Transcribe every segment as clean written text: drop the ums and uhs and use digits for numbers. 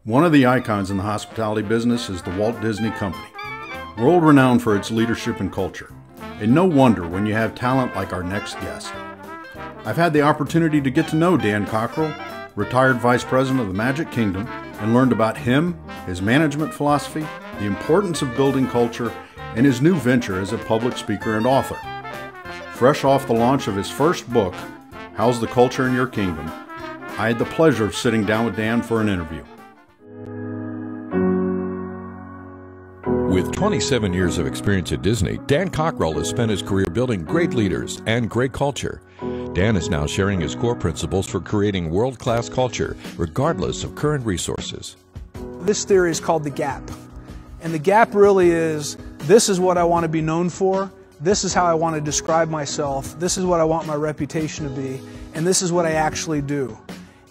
One of the icons in the hospitality business is the Walt Disney Company, world-renowned for its leadership and culture. And no wonder when you have talent like our next guest. I've had the opportunity to get to know Dan Cockrell, retired Vice President of the Magic Kingdom, and learned about him, his management philosophy, the importance of building culture, and his new venture as a public speaker and author. Fresh off the launch of his first book, How's the Culture in Your Kingdom?, I had the pleasure of sitting down with Dan for an interview. With 27 years of experience at Disney, Dan Cockrell has spent his career building great leaders and great culture. Dan is now sharing his core principles for creating world-class culture, regardless of current resources. This theory is called the gap. And the gap really is, this is what I want to be known for, this is how I want to describe myself, this is what I want my reputation to be, and this is what I actually do.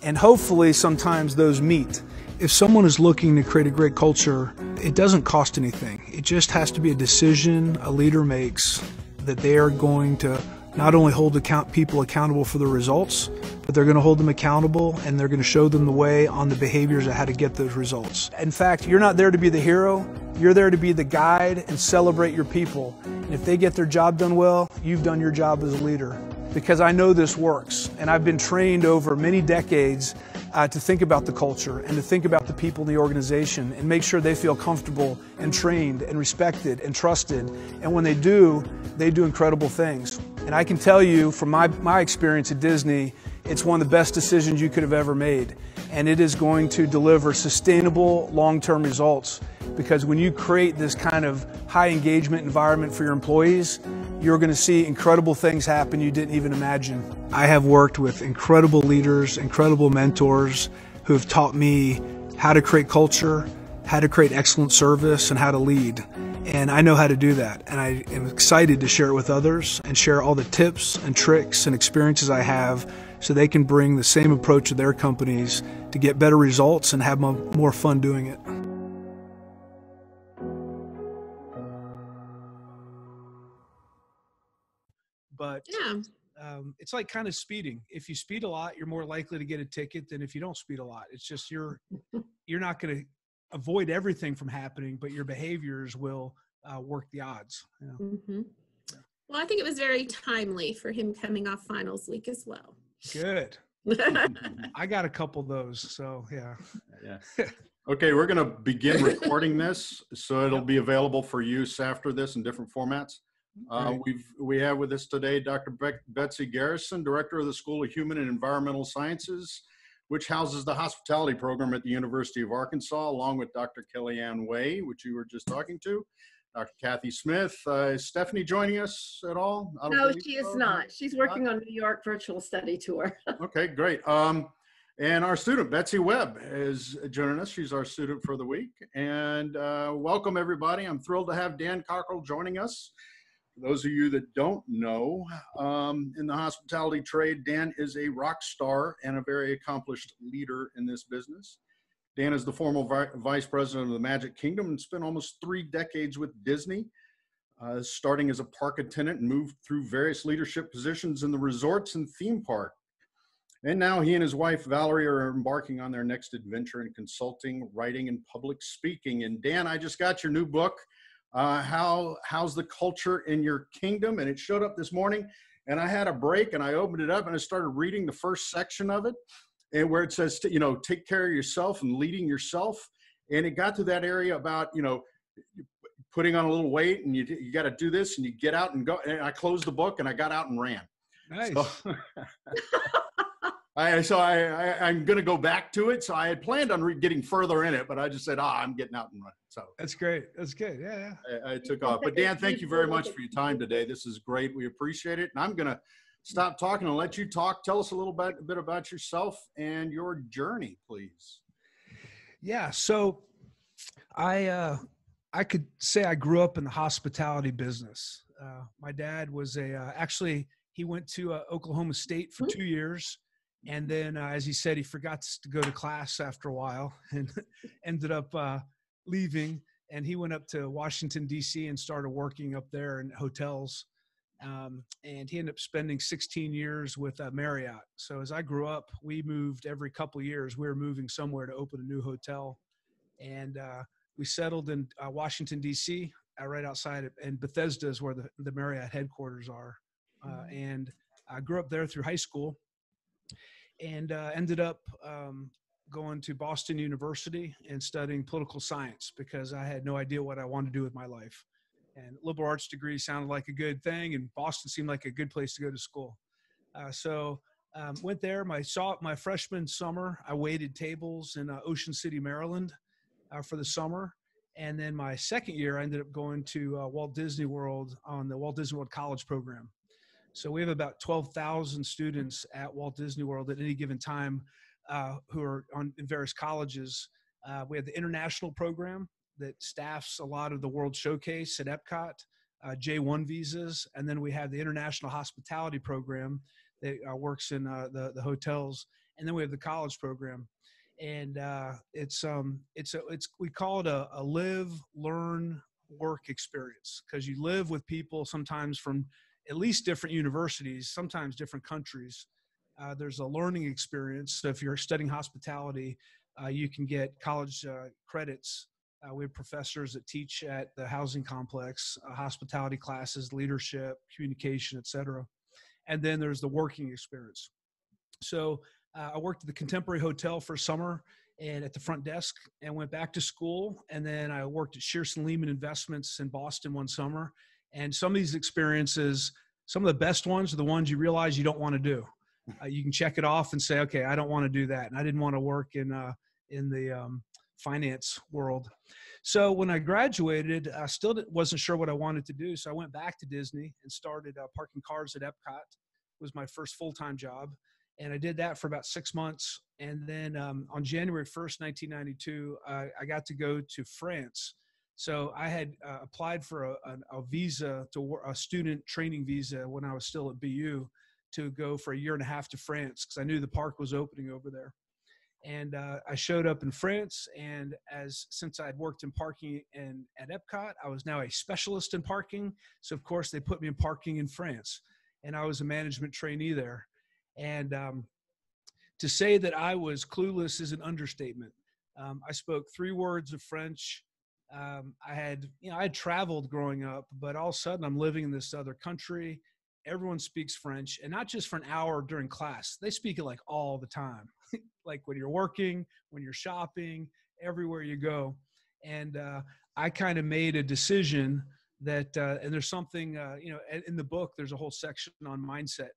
And hopefully sometimes those meet. If someone is looking to create a great culture, it doesn't cost anything. It just has to be a decision a leader makes that they are going to not only hold people accountable for the results, but they're going to hold them accountable and they're going to show them the way on the behaviors of how to get those results. In fact, you're not there to be the hero, you're there to be the guide and celebrate your people. And if they get their job done well, you've done your job as a leader. Because I know this works, and I've been trained over many decades to think about the culture and to think about the people in the organization and make sure they feel comfortable and trained and respected and trusted. And when they do incredible things. And I can tell you from my experience at Disney, it's one of the best decisions you could have ever made. And it is going to deliver sustainable long-term results. Because when you create this kind of high engagement environment for your employees, you're going to see incredible things happen you didn't even imagine. I have worked with incredible leaders, incredible mentors who have taught me how to create culture, how to create excellent service, and how to lead. And I know how to do that. And I am excited to share it with others and share all the tips and tricks and experiences I have so they can bring the same approach to their companies to get better results and have more fun doing it. But it's like kind of speeding. If you speed a lot, you're more likely to get a ticket than if you don't speed a lot. It's just you're not going to avoid everything from happening, but your behaviors will work the odds. You know? Mm-hmm. Well, I think it was very timely for him coming off finals week as well. Good. I got a couple of those, so yeah. Okay, we're going to begin recording this, so it'll be available for use after this in different formats. We have with us today Dr. Betsy Garrison, Director of the School of Human and Environmental Sciences, which houses the hospitality program at the University of Arkansas, along with Dr. Kellyanne Way, which you were just talking to, Dr. Kathy Smith. Is Stephanie joining us at all? No, she is not. She's working on New York virtual study tour. Okay, great. And our student, Betsy Webb, is joining us. She's our student for the week. And welcome, everybody. I'm thrilled to have Dan Cockrell joining us. For those of you that don't know, in the hospitality trade, Dan is a rock star and a very accomplished leader in this business. Dan is the former vice president of the Magic Kingdom and spent almost 3 decades with Disney, starting as a park attendant and moved through various leadership positions in the resorts and theme park. And now he and his wife, Valerie, are embarking on their next adventure in consulting, writing, and public speaking. And Dan, I just got your new book, How's the Culture in Your Kingdom? And it showed up this morning, and I had a break, and I opened it up, and I started reading the first section of it, and where it says, take care of yourself and leading yourself. And it got to that area about, putting on a little weight, and you got to do this, and you get out and go. And I closed the book, and I got out and ran. Nice. So, I'm going to go back to it. So I had planned on getting further in it, but I just said, I'm getting out and running. So that's great. That's good. Yeah. I took off. But Dan, thank you very much for your time today. This is great. We appreciate it. And I'm going to stop talking and let you talk. Tell us a bit about yourself and your journey, please. Yeah. So I could say I grew up in the hospitality business. My dad was actually, he went to Oklahoma State for 2 years. And then, as he said, he forgot to go to class after a while and ended up leaving. And he went up to Washington, D.C. and started working up there in hotels. And he ended up spending 16 years with Marriott. So as I grew up, we moved every couple of years. We were moving somewhere to open a new hotel. And we settled in Washington, D.C., right outside of, and Bethesda is where the Marriott headquarters are. And I grew up there through high school, and ended up going to Boston University and studying political science because I had no idea what I wanted to do with my life. And liberal arts degree sounded like a good thing, and Boston seemed like a good place to go to school. So went there. My freshman summer, I waited tables in Ocean City, Maryland, for the summer. And then my second year, I ended up going to Walt Disney World on the Walt Disney World College program. So we have about 12,000 students at Walt Disney World at any given time who are in various colleges. We have the international program that staffs a lot of the World Showcase at Epcot, J1 visas, and then we have the international hospitality program that works in the hotels, and then we have the college program. And we call it a live, learn, work experience, because you live with people sometimes from at least different universities, sometimes different countries. There's a learning experience. So if you're studying hospitality, you can get college credits. We have professors that teach at the housing complex, hospitality classes, leadership, communication, et cetera. And then there's the working experience. So I worked at the Contemporary Hotel for a summer and at the front desk, and went back to school. And then I worked at Shearson Lehman Investments in Boston one summer. And some of these experiences, some of the best ones are the ones you realize you don't want to do. You can check it off and say, okay, I don't want to do that. And I didn't want to work in the finance world. So when I graduated, I still wasn't sure what I wanted to do. So I went back to Disney and started parking cars at Epcot. It was my first full-time job. And I did that for about 6 months. And then on January 1st, 1992, I got to go to France. So I had applied for a visa, a student training visa when I was still at BU, to go for 1.5 years to France because I knew the park was opening over there. And I showed up in France, and since I'd worked in parking and at Epcot, I was now a specialist in parking. So of course they put me in parking in France, and I was a management trainee there. And to say that I was clueless is an understatement. I spoke 3 words of French. I had traveled growing up, but all of a sudden I'm living in this other country. Everyone speaks French, and not just for an hour during class. They speak it like all the time, like when you're working, when you're shopping, everywhere you go. And I kind of made a decision that, and there's something, in the book, there's a whole section on mindset.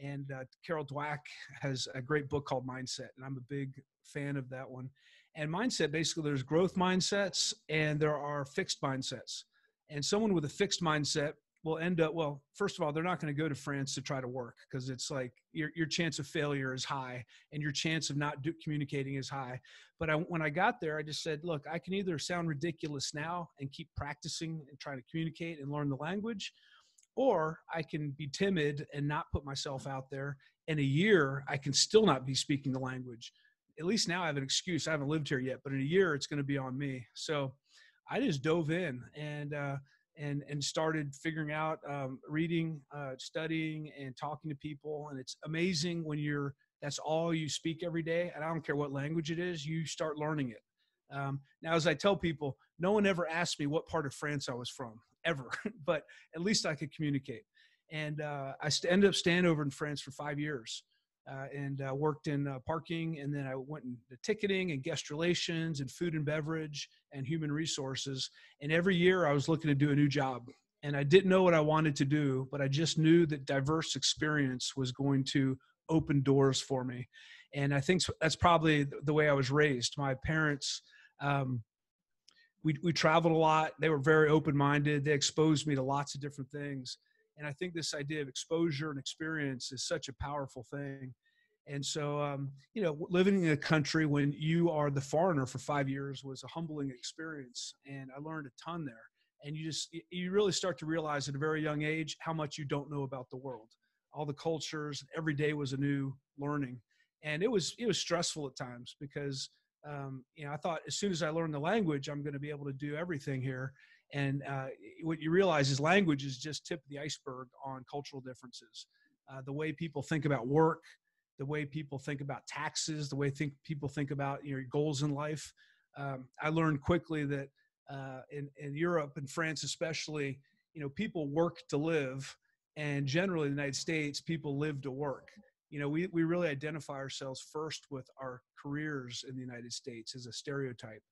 And Carol Dweck has a great book called Mindset, and I'm a big fan of that one. And mindset, basically, there's growth mindsets and there are fixed mindsets. And someone with a fixed mindset will end up, well, first of all, they're not going to go to France to try to work because it's like your chance of failure is high and your chance of not communicating is high. But when I got there, I just said, look, I can either sound ridiculous now and keep practicing and trying to communicate and learn the language, or I can be timid and not put myself out there. In a year, I can still not be speaking the language. At least now I have an excuse. I haven't lived here yet, but in a year, it's going to be on me. So I just dove in and started figuring out, reading, studying, and talking to people. And it's amazing when that's all you speak every day. And I don't care what language it is, you start learning it. Now, as I tell people, no one ever asked me what part of France I was from, ever, but at least I could communicate. And I ended up staying over in France for 5 years and worked in parking. And then I went into ticketing and guest relations and food and beverage and human resources. And every year I was looking to do a new job. And I didn't know what I wanted to do, but I just knew that diverse experience was going to open doors for me. And I think that's probably the way I was raised. My parents, we traveled a lot. They were very open-minded. They exposed me to lots of different things. And I think this idea of exposure and experience is such a powerful thing. And so, living in a country when you are the foreigner for 5 years was a humbling experience. And I learned a ton there. And you really start to realize at a very young age how much you don't know about the world. All the cultures, every day was a new learning. And it was stressful at times because, I thought as soon as I learn the language, I'm going to be able to do everything here. And what you realize is language is just tip of the iceberg on cultural differences. The way people think about work, the way people think about taxes, the way people think about your goals in life. I learned quickly that in Europe and France especially, people work to live, and generally in the United States, people live to work. We really identify ourselves first with our careers in the United States as a stereotype.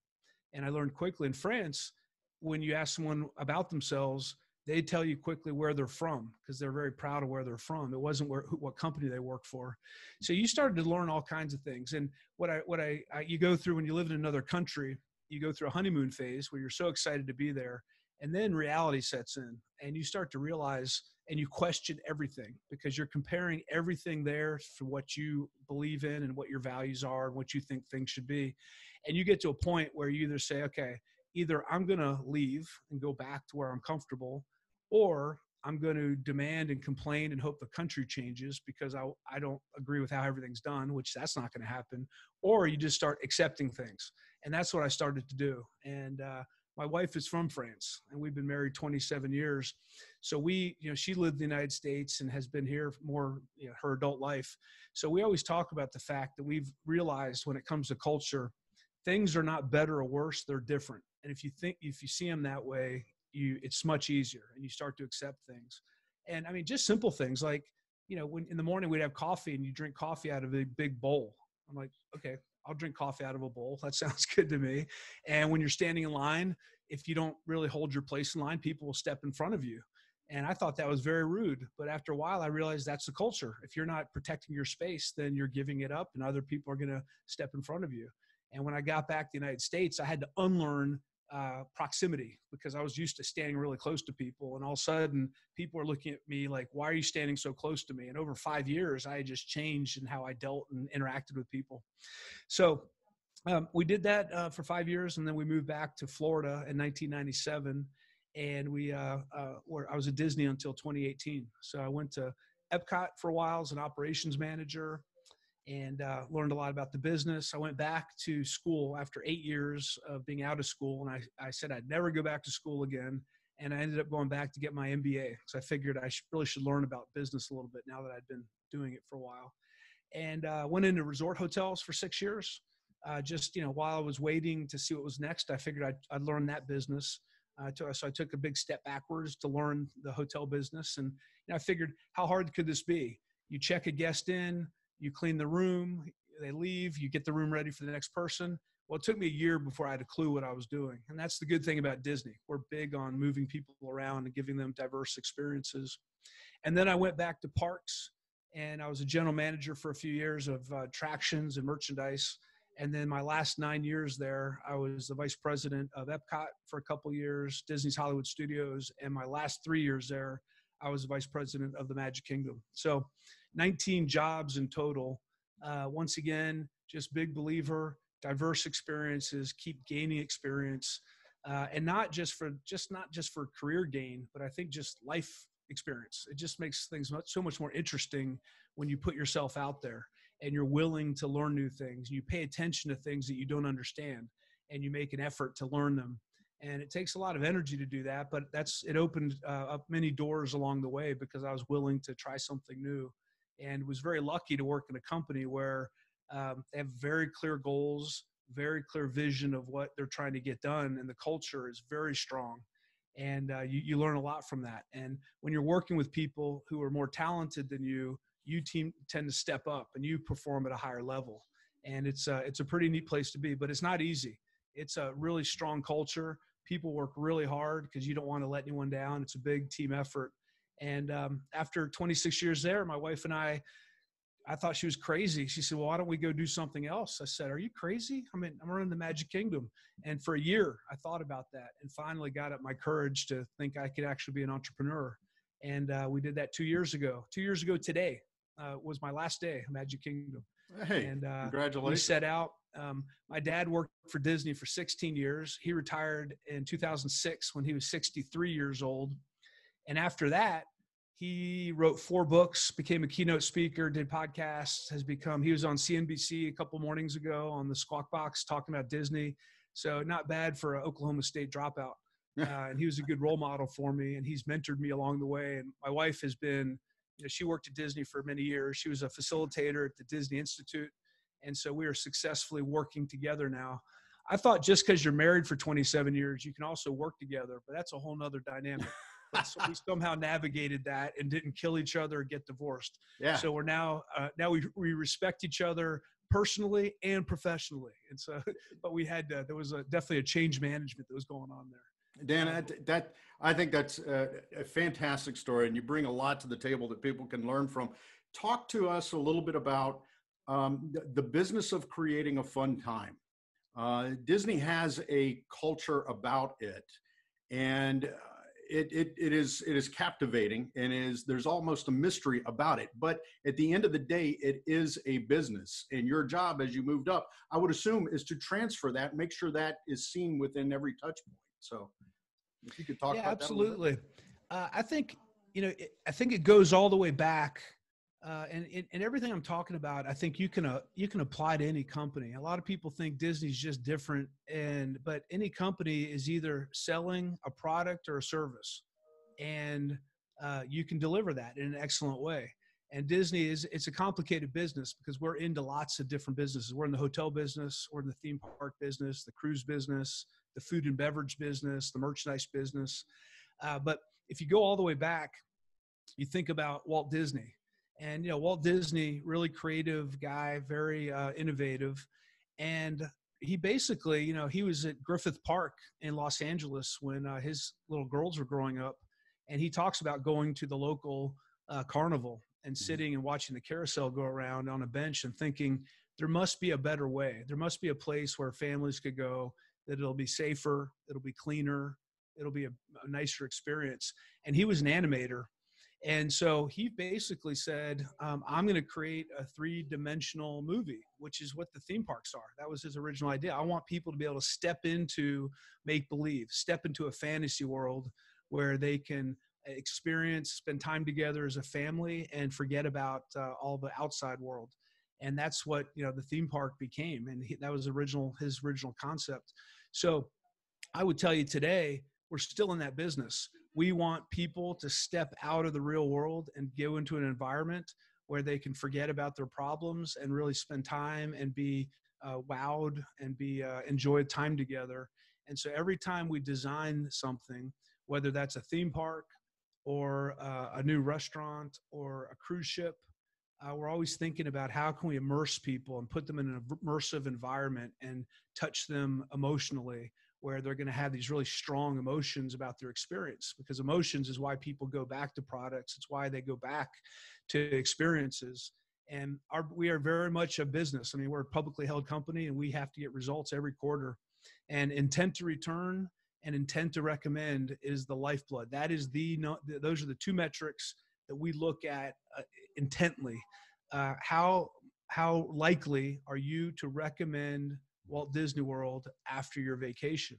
And I learned quickly in France, when you ask someone about themselves, they tell you quickly where they're from because they're very proud of where they're from. It wasn't what company they work for. So you started to learn all kinds of things. And you go through when you live in another country, you go through a honeymoon phase where you're so excited to be there. And then reality sets in and you start to realize and you question everything because you're comparing everything there for what you believe in and what your values are and what you think things should be. And you get to a point where you either say, okay, either I'm going to leave and go back to where I'm comfortable, or I'm going to demand and complain and hope the country changes because I don't agree with how everything's done, which that's not going to happen. Or you just start accepting things. And that's what I started to do. And my wife is from France and we've been married 27 years. So she lived in the United States and has been here more, her adult life. So we always talk about the fact that we've realized when it comes to culture, things are not better or worse, they're different. And if you see them that way, it's much easier and you start to accept things. And I mean, just simple things like, when in the morning we'd have coffee and you drink coffee out of a big bowl. I'm like, okay, I'll drink coffee out of a bowl. That sounds good to me. And when you're standing in line, if you don't really hold your place in line, people will step in front of you. And I thought that was very rude. But after a while, I realized that's the culture. If you're not protecting your space, then you're giving it up and other people are going to step in front of you. And when I got back to the United States, I had to unlearn proximity because I was used to standing really close to people. And all of a sudden, people are looking at me like, why are you standing so close to me? And over 5 years, I had just changed in how I dealt and interacted with people. So we did that for 5 years. And then we moved back to Florida in 1997. And I was at Disney until 2018. So I went to Epcot for a while as an operations manager and learned a lot about the business. I went back to school after 8 years of being out of school. And I said I'd never go back to school again. And I ended up going back to get my MBA. So I figured I really should learn about business a little bit now that I'd been doing it for a while. And went into resort hotels for 6 years. While I was waiting to see what was next, I figured I'd learn that business. So I took a big step backwards to learn the hotel business. And I figured, how hard could this be? You check a guest in, you clean the room, they leave, you get the room ready for the next person. Well, it took me a year before I had a clue what I was doing. And that's the good thing about Disney. We're big on moving people around and giving them diverse experiences. And then I went back to parks and I was a general manager for a few years of attractions and merchandise. And then my last 9 years there, I was the vice president of Epcot for a couple of years, Disney's Hollywood Studios. And my last 3 years there, I was the vice president of the Magic Kingdom. So 19 jobs in total. Once again, just big believer, diverse experiences, keep gaining experience. And not just for career gain, but I think just life experience. It just makes things so much more interesting when you put yourself out there and you're willing to learn new things. You pay attention to things that you don't understand and you make an effort to learn them. And it takes a lot of energy to do that, but it opened up many doors along the way because I was willing to try something new and was very lucky to work in a company where they have very clear goals, very clear vision of what they're trying to get done. And the culture is very strong. And you learn a lot from that. And when you're working with people who are more talented than you tend to step up and you perform at a higher level. And it's a pretty neat place to be, but it's not easy. It's a really strong culture. People work really hard because you don't want to let anyone down. It's a big team effort. And after 26 years there, my wife and I thought she was crazy. She said, well, why don't we go do something else? I said, are you crazy? I mean, I'm running the Magic Kingdom. And for a year, I thought about that and finally got up my courage to think I could actually be an entrepreneur. And we did that 2 years ago. 2 years ago today was my last day at Magic Kingdom. Hey, and congratulations. We set out. My dad worked for Disney for 16 years. He retired in 2006 when he was 63 years old. And after that, he wrote 4 books, became a keynote speaker, did podcasts, he was on CNBC a couple mornings ago on the Squawk Box talking about Disney. So not bad for an Oklahoma State dropout. And he was a good role model for me, and he's mentored me along the way. And my wife has been, she worked at Disney for many years. She was a facilitator at the Disney Institute. And so we are successfully working together now I thought just because you're married for 27 years, you can also work together, but that's a whole nother dynamic. So we somehow navigated that and didn't kill each other or get divorced. Yeah. So we're now we respect each other personally and professionally. And so, but we had, there was definitely a change management that was going on there. Dan, I think that's a fantastic story, and you bring a lot to the table that people can learn from. Talk to us a little bit about the business of creating a fun time. Disney has a culture about it, and it is captivating, and there's almost a mystery about it. But at the end of the day, it is a business, and your job as you moved up, I would assume, is to transfer that, make sure that is seen within every touch point. So if you could talk about absolutely. that a little bit. I think, I think it goes all the way back. And everything I'm talking about, I think you can apply to any company. A lot of people think Disney's just different, but any company is either selling a product or a service, and you can deliver that in an excellent way. And Disney it's a complicated business because we're into lots of different businesses. We're in the hotel business, we're in the theme park business, the cruise business, the food and beverage business, the merchandise business. But if you go all the way back, you think about Walt Disney. And, Walt Disney, really creative guy, very innovative. And he basically, he was at Griffith Park in Los Angeles when his little girls were growing up. And he talks about going to the local carnival and sitting and watching the carousel go around on a bench and thinking, there must be a better way. There must be a place where families could go, that it'll be safer, it'll be cleaner, it'll be a nicer experience. And he was an animator. And so he basically said, I'm going to create a 3-dimensional movie, which is what the theme parks are. That was his original idea. I want people to be able to step into make-believe, step into a fantasy world where they can experience, spend time together as a family and forget about all the outside world. And that's what, the theme park became. And that was his original concept. So I would tell you today, we're still in that business. We want people to step out of the real world and go into an environment where they can forget about their problems and really spend time and be wowed and enjoy time together. And so every time we design something, whether that's a theme park or a new restaurant or a cruise ship, we're always thinking about how can we immerse people and put them in an immersive environment and touch them emotionally, where they're going to have these really strong emotions about their experience, because emotions is why people go back to products. It's why they go back to experiences. And we are very much a business. I mean, we're a publicly held company, and we have to get results every quarter. And intent to return and intent to recommend is the lifeblood. That is those are the 2 metrics that we look at intently. How likely are you to recommend Walt Disney World after your vacation?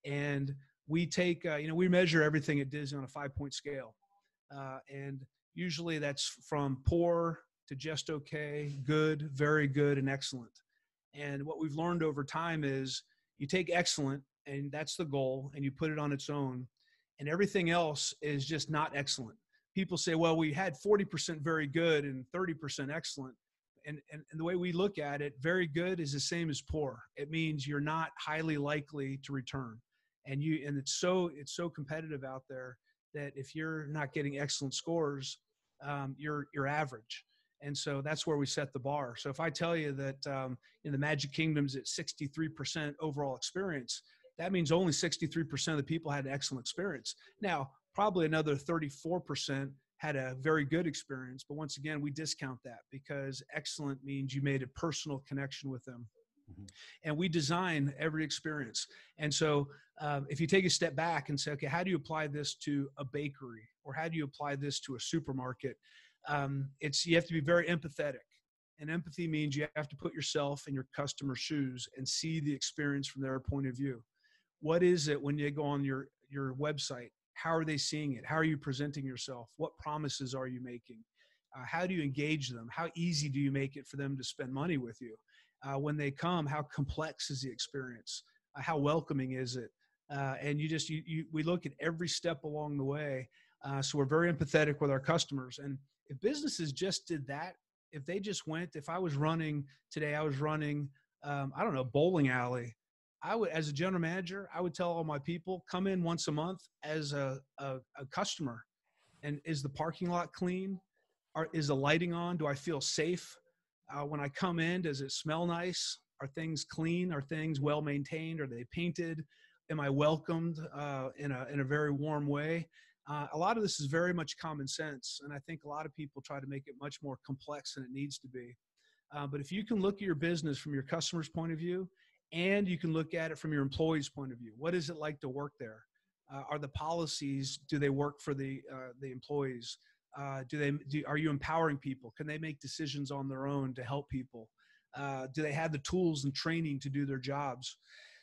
And we take, we measure everything at Disney on a 5-point scale. And usually that's from poor to just okay, good, very good, and excellent. And what we've learned over time is you take excellent, and that's the goal, and you put it on its own, and everything else is just not excellent. People say, well, we had 40% very good and 30% excellent. And the way we look at it, very good is the same as poor. It means you're not highly likely to return. And it's so competitive out there that if you're not getting excellent scores, you're average. And so that's where we set the bar. So if I tell you that in the Magic Kingdom's at 63% overall experience, that means only 63% of the people had an excellent experience. Now, probably another 34% had a very good experience. But once again, we discount that because excellent means you made a personal connection with them. Mm-hmm. And we design every experience. And so if you take a step back and say, okay, how do you apply this to a bakery, or how do you apply this to a supermarket? You have to be very empathetic. And empathy means you have to put yourself in your customer's shoes and see the experience from their point of view. What is it when you go on your website? How are they seeing it? How are you presenting yourself? What promises are you making? How do you engage them? How easy do you make it for them to spend money with you? When they come, how complex is the experience? How welcoming is it? And we look at every step along the way. So we're very empathetic with our customers. And if businesses just did that, if they just went, if I was running today, I was running, bowling alley. I would, as a general manager, I would tell all my people, come in once a month as a customer. And is the parking lot clean? Is the lighting on? Do I feel safe? When I come in, does it smell nice? Are things clean? Are things well maintained? Are they painted? Am I welcomed in a very warm way? A lot of this is very much common sense. And I think a lot of people try to make it much more complex than it needs to be. But if you can look at your business from your customer's point of view, and you can look at it from your employee's point of view, what is it like to work there? Are the policies, do they work for the employees? Are you empowering people? Can they make decisions on their own to help people? Do they have the tools and training to do their jobs?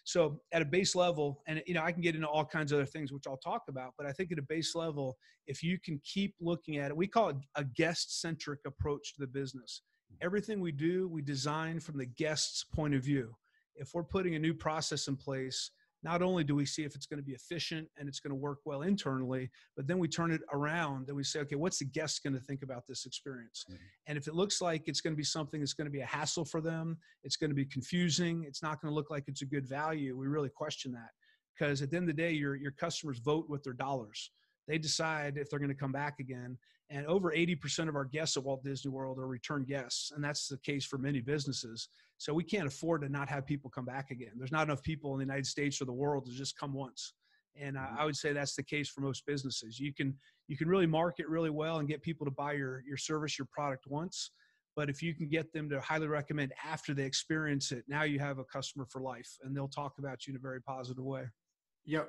So at a base level, and I can get into all kinds of other things, which I'll talk about, but I think at a base level, if you can keep looking at it, we call it a guest-centric approach to the business. Everything we do, we design from the guest's point of view. If we're putting a new process in place, not only do we see if it's going to be efficient and it's going to work well internally, but then we turn it around and we say, okay, what's the guest going to think about this experience? Mm-hmm. And if it looks like it's going to be something that's going to be a hassle for them, it's going to be confusing, it's not going to look like it's a good value, we really question that. Because at the end of the day, your customers vote with their dollars. They decide if they're going to come back again. And over 80% of our guests at Walt Disney World are return guests. And that's the case for many businesses. So we can't afford to not have people come back again. There's not enough people in the United States or the world to just come once. And I would say that's the case for most businesses. You can really market really well and get people to buy your service, your product once. But if you can get them to highly recommend after they experience it, now you have a customer for life, and they'll talk about you in a very positive way. Yeah.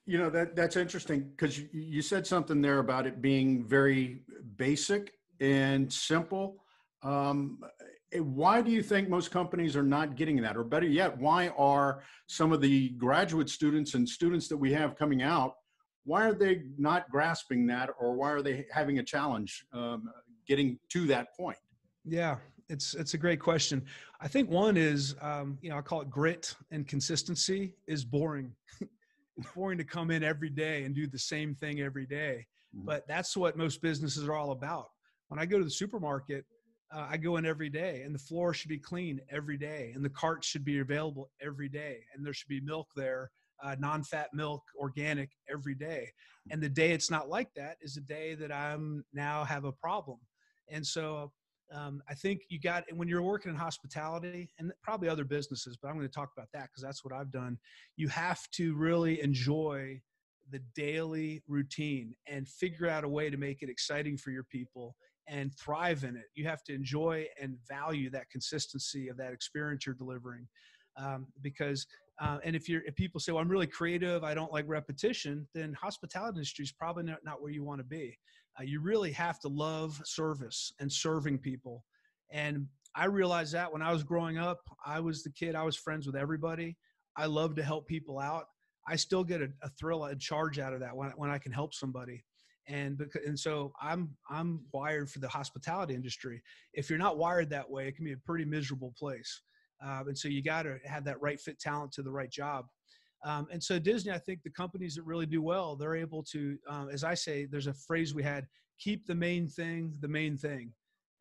That's interesting, because you said something there about it being very basic and simple. Why do you think most companies are not getting that? Or better yet, why are some of the graduate students and students that we have coming out, why are they not grasping that, or why are they having a challenge getting to that point? Yeah, it's a great question. I think one is, I call it grit and consistency is boring. It's boring to come in every day and do the same thing every day. But that's what most businesses are all about. When I go to the supermarket, I go in every day, and the floor should be clean every day, and the carts should be available every day, and there should be milk there, non-fat milk, organic, every day. And the day it's not like that is the day that I'm now have a problem. And so I think when you're working in hospitality, and probably other businesses, but I'm going to talk about that because that's what I've done, you have to really enjoy the daily routine and figure out a way to make it exciting for your people and thrive in it. You have to enjoy and value that consistency of that experience you're delivering. Because if people say, well, I'm really creative, I don't like repetition, then hospitality industry is probably not where you want to be. You really have to love service and serving people. And I realized that when I was growing up, I was the kid, I was friends with everybody. I love to help people out. I still get a thrill and charge out of that when I can help somebody. And so I'm wired for the hospitality industry. If you're not wired that way, it can be a pretty miserable place. And so you got to have that right fit talent to the right job. And so Disney, I think the companies that really do well, they're able to, as I say, there's a phrase we had, keep the main thing, the main thing.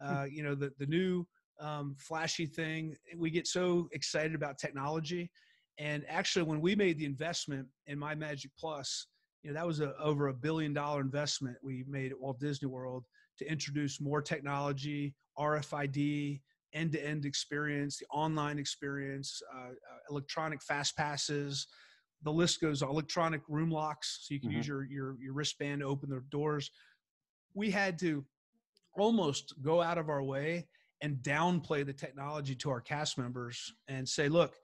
The new flashy thing, we get so excited about technology. And actually, when we made the investment in MyMagic+, that was over $1 billion investment we made at Walt Disney World to introduce more technology, RFID, end-to-end experience, the online experience, electronic fast passes. The list goes on, electronic room locks, so you can use your wristband to open the doors. We had to almost go out of our way and downplay the technology to our cast members and say, look,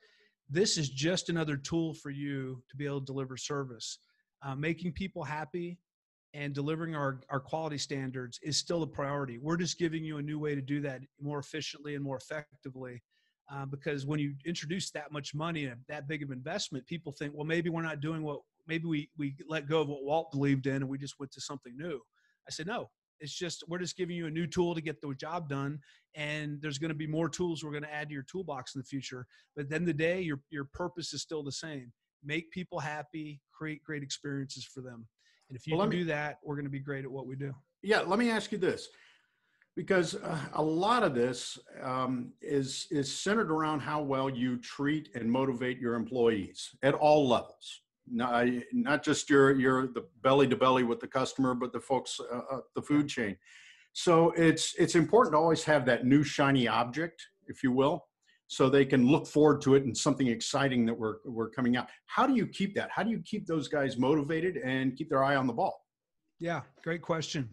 this is just another tool for you to be able to deliver service. Making people happy and delivering our quality standards is still a priority. We're just giving you a new way to do that more efficiently and more effectively. Because when you introduce that much money and that big of investment, people think, well, maybe we're not doing maybe we let go of what Walt believed in and we just went to something new. I said, no, we're just giving you a new tool to get the job done. And there's going to be more tools we're going to add to your toolbox in the future. But at the end of the day, your purpose is still the same. Make people happy, create great experiences for them. And if you can do that, we're going to be great at what we do. Yeah. Let me ask you this. because a lot of this is centered around how well you treat and motivate your employees at all levels. Not just your the belly to belly with the customer, but the folks the food chain. So it's important to always have that new shiny object, if you will, so they can look forward to it and something exciting that we're coming out. How do you keep that? How do you keep those guys motivated and keep their eye on the ball? Yeah, great question.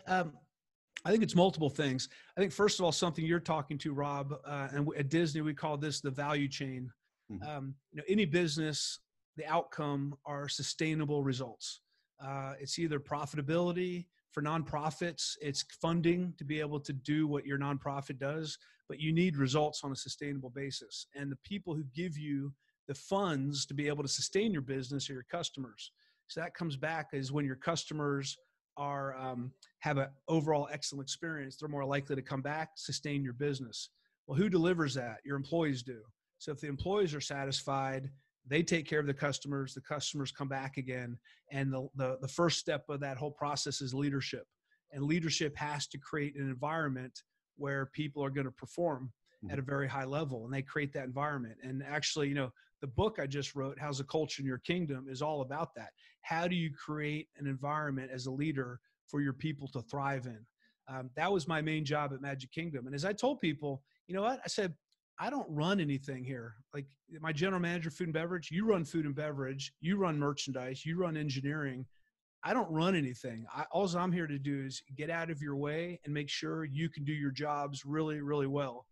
I think it's multiple things. I think first of all, something you're talking to, Rob, and at Disney we call this the value chain. Any business, the outcome are sustainable results. It's either profitability for nonprofits, it's funding to be able to do what your nonprofit does, but you need results on a sustainable basis. And the people who give you the funds to be able to sustain your business are your customers. So that comes back is when your customers are have an overall excellent experience, they're more likely to come back, sustain your business. Well, who delivers that? Your employees do. So if the employees are satisfied, they take care of the customers come back again. And the first step of that whole process is leadership. And leadership has to create an environment where people are going to perform at a very high level, and they create that environment. And actually, the book I just wrote, How's the Culture in Your Kingdom, is all about that. How do you create an environment as a leader for your people to thrive in? That was my main job at Magic Kingdom. And as I told people, you know what? I said, I don't run anything here. Like my general manager, food and beverage, you run food and beverage, you run merchandise, you run engineering. I don't run anything. All I'm here to do is get out of your way and make sure you can do your jobs really, really well.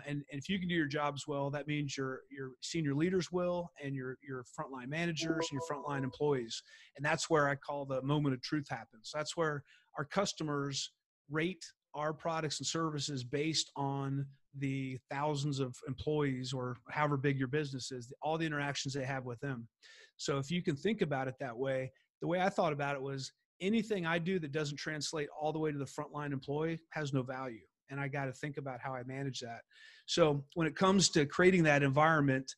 And if you can do your jobs well, that means your senior leaders will, and your frontline managers and your frontline employees. And that's where I call the moment of truth happens. That's where our customers rate our products and services based on the thousands of employees or however big your business is, all the interactions they have with them. So if you can think about it that way, the way I thought about it was anything I do that doesn't translate all the way to the frontline employee has no value. And I got to think about how I manage that. So when it comes to creating that environment,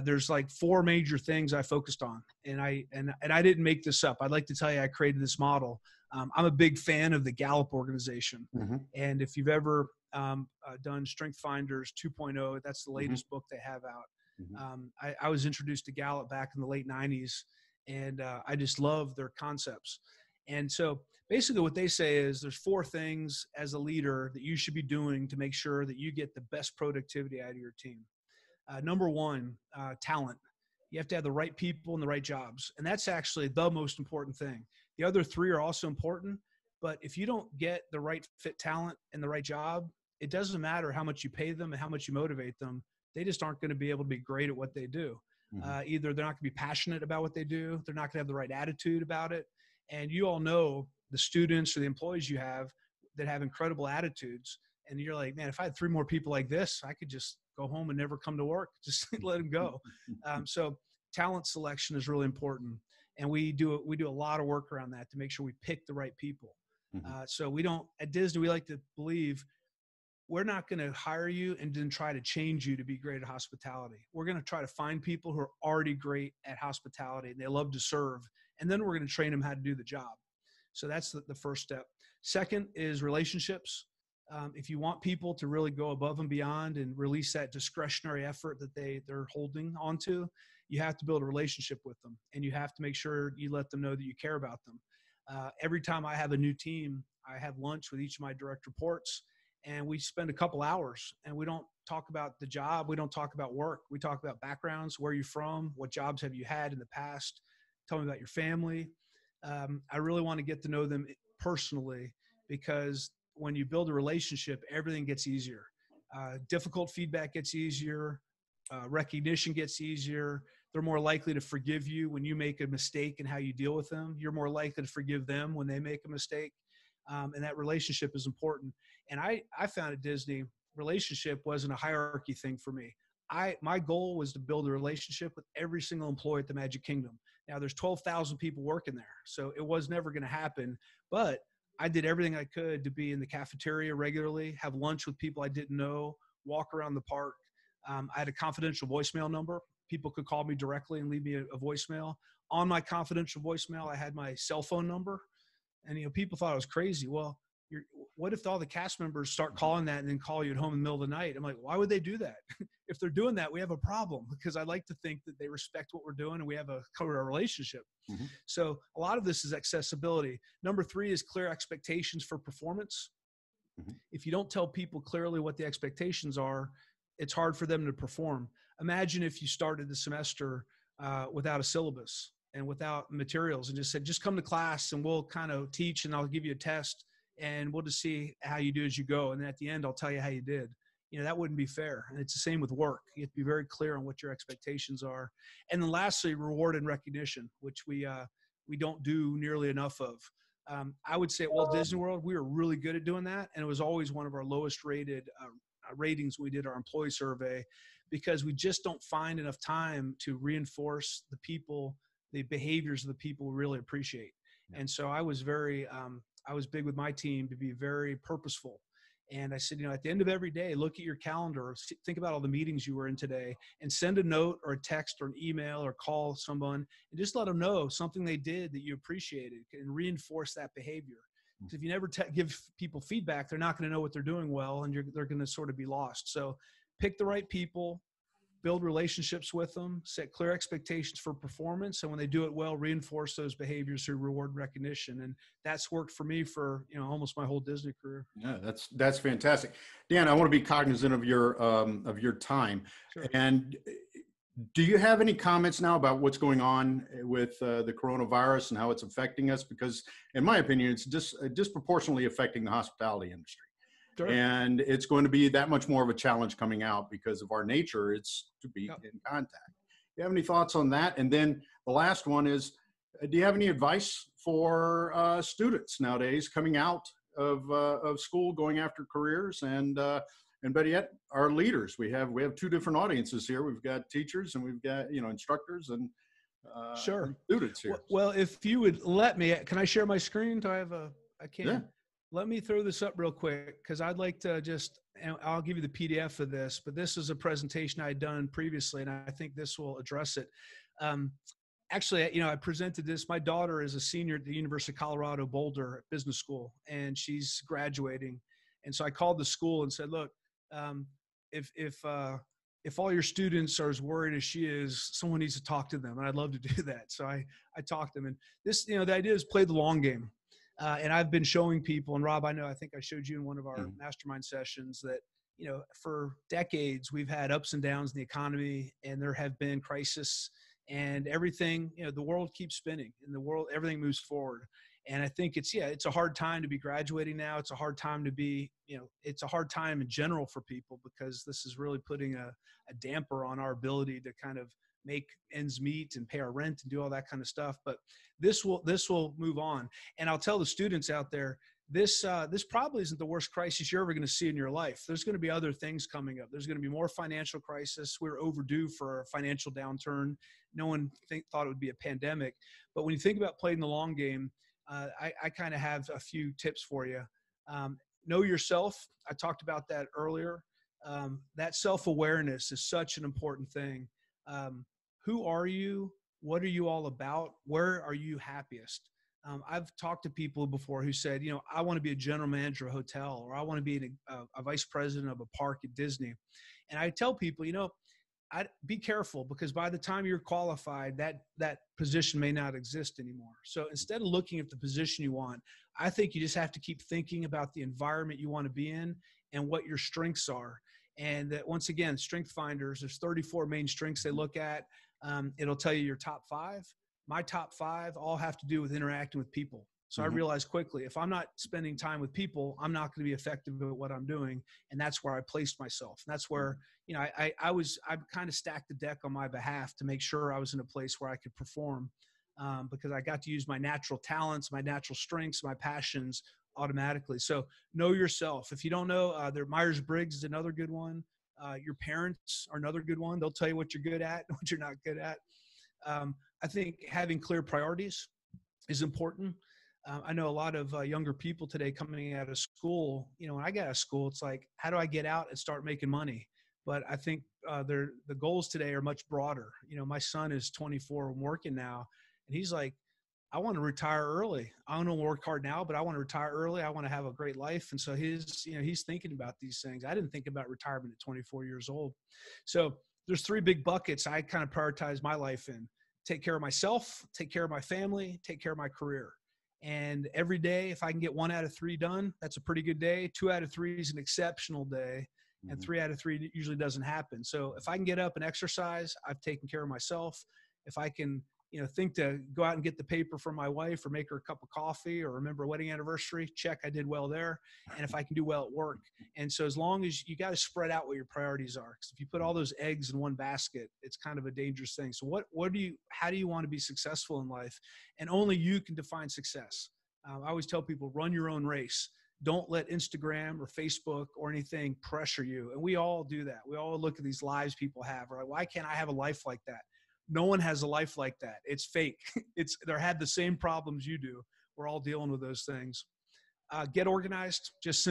there's like 4 major things I focused on. And I didn't make this up. I'd like to tell you I created this model. I'm a big fan of the Gallup organization. And if you've ever done Strength Finders 2.0, that's the latest book they have out. I was introduced to Gallup back in the late 90s, and I just love their concepts. And so basically what they say is there's 4 things as a leader that you should be doing to make sure that you get the best productivity out of your team. Number 1, talent. You have to have the right people in the right jobs. And that's actually the most important thing. The other 3 are also important, but if you don't get the right fit talent in the right job, it doesn't matter how much you pay them and how much you motivate them. They just aren't going to be able to be great at what they do. Either they're not going to be passionate about what they do. They're not going to have the right attitude about it. And you all know the students or the employees you have that have incredible attitudes. And you're like, man, if I had 3 more people like this, I could just go home and never come to work. Just let them go. So talent selection is really important. And we do a lot of work around that to make sure we pick the right people. So we don't, at Disney, we like to believe we're not going to hire you and then try to change you to be great at hospitality. We're going to try to find people who are already great at hospitality and they love to serve. And then we're going to train them how to do the job. So that's the first step. Second is relationships. If you want people to really go above and beyond and release that discretionary effort that they're holding onto, you have to build a relationship with them. And you have to make sure you let them know that you care about them. Every time I have a new team, I have lunch with each of my direct reports. And we spend a couple hours and we don't talk about the job. We don't talk about work. We talk about backgrounds. Where are you from? What jobs have you had in the past? Tell me about your family. I really want to get to know them personally, because when you build a relationship, everything gets easier. Difficult feedback gets easier. Recognition gets easier. They're more likely to forgive you when you make a mistake and how you deal with them. You're more likely to forgive them when they make a mistake. And that relationship is important. And I found at Disney, relationship wasn't a hierarchy thing for me. My goal was to build a relationship with every single employee at the Magic Kingdom. Now there's 12,000 people working there, so it was never going to happen. But I did everything I could to be in the cafeteria regularly, have lunch with people I didn't know, walk around the park. I had a confidential voicemail number. People could call me directly and leave me a voicemail. On my confidential voicemail, I had my cell phone number. And, people thought I was crazy. Well, what if all the cast members start calling that and then call you at home in the middle of the night? I'm like, why would they do that? If they're doing that, we have a problem, because I like to think that they respect what we're doing and we have a relationship. Mm-hmm. So a lot of this is accessibility. Number 3 is clear expectations for performance. Mm-hmm. If you don't tell people clearly what the expectations are, it's hard for them to perform. Imagine if you started the semester without a syllabus and without materials and just said, just come to class and we'll kind of teach and I'll give you a test and we'll just see how you do as you go. And then at the end, I'll tell you how you did. That wouldn't be fair. And it's the same with work. You have to be very clear on what your expectations are. And then lastly, reward and recognition, which we don't do nearly enough of. I would say at Walt Disney World, we were really good at doing that. And it was always one of our lowest rated ratings when we did our employee survey, because we just don't find enough time to reinforce the behaviors of the people we really appreciate. And so I was I was big with my team to be very purposeful. And I said, at the end of every day, look at your calendar, think about all the meetings you were in today, and send a note or a text or an email or call someone and just let them know something they did that you appreciated and reinforce that behavior. Because if you never give people feedback, they're not going to know what they're doing well, and they're going to sort of be lost. So pick the right people, build relationships with them, set clear expectations for performance. And when they do it well, reinforce those behaviors through reward and recognition. And that's worked for me for, almost my whole Disney career. Yeah, that's fantastic. Dan, I want to be cognizant of your time. Sure. And do you have any comments now about what's going on with the coronavirus and how it's affecting us? Because in my opinion, it's disproportionately affecting the hospitality industry. Sure. And it's going to be that much more of a challenge coming out because of our nature. It's to be in contact. Do you have any thoughts on that? And then the last one is, do you have any advice for students nowadays coming out of school, going after careers, and better yet, our leaders? We have 2 different audiences here. We've got teachers and we've got instructors and sure, students here. Well, if you would let me, can I share my screen? Do I have I can. Yeah. Let me throw this up real quick, because I'd like to I'll give you the PDF of this, but this is a presentation I had done previously, and I think this will address it. Actually, I presented this. My daughter is a senior at the University of Colorado Boulder Business School, and she's graduating. And so I called the school and said, look, if all your students are as worried as she is, someone needs to talk to them, and I'd love to do that. So I talked to them, and this, the idea is play the long game. And I've been showing people, and Rob, I think I showed you in one of our mastermind sessions that, for decades, we've had ups and downs in the economy, and there have been crises, and everything, the world keeps spinning, and everything moves forward. And I think it's a hard time to be graduating now. It's a hard time to be, it's a hard time in general for people, because this is really putting a damper on our ability to kind of make ends meet and pay our rent and do all that kind of stuff. But this will move on. And I'll tell the students out there, this probably isn't the worst crisis you're ever going to see in your life. There's going to be other things coming up. There's going to be more financial crisis. We're overdue for a financial downturn. No one thought it would be a pandemic. But when you think about playing the long game, I kind of have a few tips for you. Know yourself. I talked about that earlier. That self-awareness is such an important thing. Who are you? What are you all about? Where are you happiest? I've talked to people before who said, I want to be a general manager of a hotel, or I want to be a vice president of a park at Disney. And I tell people, be careful, because by the time you're qualified, that position may not exist anymore. So instead of looking at the position you want, I think you just have to keep thinking about the environment you want to be in and what your strengths are. And that, once again, Strength Finders, there's 34 main strengths they look at. It'll tell you your top 5. My top 5 all have to do with interacting with people. So I realized quickly, if I'm not spending time with people, I'm not going to be effective at what I'm doing. And that's where I placed myself. And that's where, I kind of stacked the deck on my behalf to make sure I was in a place where I could perform, because I got to use my natural talents, my natural strengths, my passions automatically. So know yourself. If you don't know, Myers-Briggs is another good one. Your parents are another good one. They'll tell you what you're good at and what you're not good at. I think having clear priorities is important. I know a lot of younger people today coming out of school, when I got out of school, it's like, how do I get out and start making money? But I think the goals today are much broader. My son is 24 and working now, and he's like, I want to retire early. I want to work hard now, but I want to retire early. I want to have a great life. And so he's thinking about these things. I didn't think about retirement at 24 years old. So there's three big buckets I kind of prioritize my life in: take care of myself, take care of my family, take care of my career. And every day, if I can get 1 out of 3 done, that's a pretty good day. 2 out of 3 is an exceptional day. And 3 out of 3 usually doesn't happen. So if I can get up and exercise, I've taken care of myself. If I can, think to go out and get the paper for my wife or make her a cup of coffee or remember a wedding anniversary, check, I did well there. And if I can do well at work. And so as long as you got to spread out what your priorities are, because if you put all those eggs in one basket, it's kind of a dangerous thing. So how do you want to be successful in life? And only you can define success. I always tell people, run your own race. Don't let Instagram or Facebook or anything pressure you. And we all do that. We all look at these lives people have. We're like, why can't I have a life like that? No one has a life like that. It's fake. They're had the same problems you do. We're all dealing with those things. Get organized. Just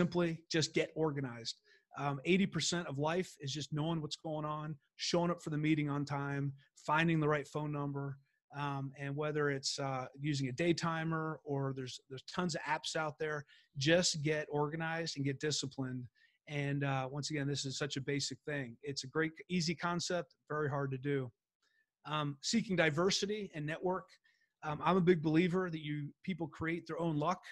get organized. 80% of life is just knowing what's going on, showing up for the meeting on time, finding the right phone number. And whether it's using a day timer or there's tons of apps out there, just get organized and get disciplined. And once again, this is such a basic thing. It's a great, easy concept, very hard to do. Seeking diversity and network. I'm a big believer that people create their own luck.